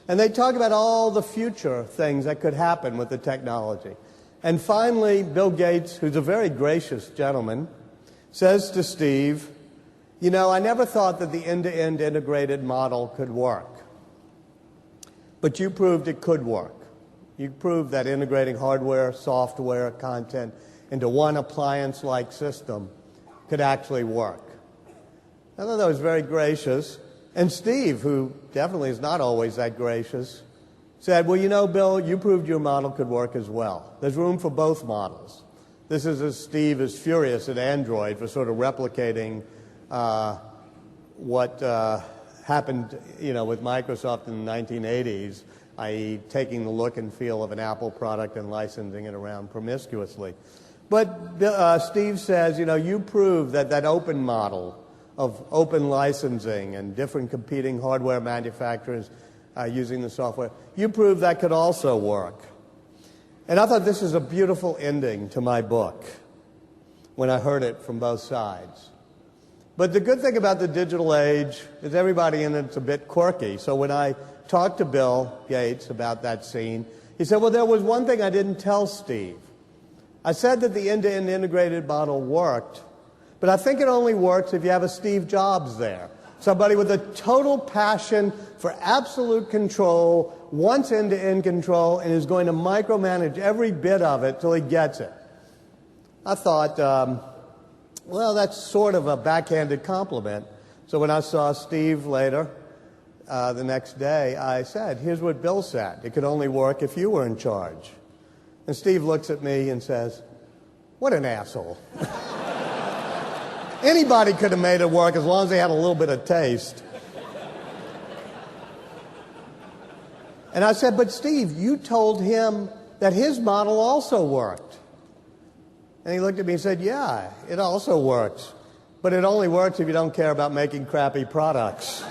And they talk about all the future things that could happen with the technology. And finally, Bill Gates, who's a very gracious gentleman, says to Steve, you know, I never thought that the end-to-end integrated model could work. But you proved it could work. You proved that integrating hardware, software, content into one appliance-like system could actually work. I thought that was very gracious. And Steve, who definitely is not always that gracious, said, well, you know, Bill, you proved your model could work as well. There's room for both models. This is as Steve is furious at Android for sort of replicating what happened, you know, with Microsoft in the 1980s, i.e. taking the look and feel of an Apple product and licensing it around promiscuously. But Steve says, you know, you proved that that open model of open licensing and different competing hardware manufacturers using the software, you proved that could also work. And I thought this is a beautiful ending to my book when I heard it from both sides. But the good thing about the digital age is everybody in it's a bit quirky. So when I talked to Bill Gates about that scene, he said, well, there was one thing I didn't tell Steve. I said that the end-to-end integrated model worked, but I think it only works if you have a Steve Jobs there. Somebody with a total passion for absolute control, wants end-to-end control, and is going to micromanage every bit of it till he gets it. I thought, well, that's sort of a backhanded compliment. So when I saw Steve later, the next day, I said, here's what Bill said. It could only work if you were in charge. And Steve looks at me and says, what an asshole. Anybody could have made it work as long as they had a little bit of taste. And I said, but Steve, you told him that his model also worked. And he looked at me and said, yeah, it also works. But it only works if you don't care about making crappy products.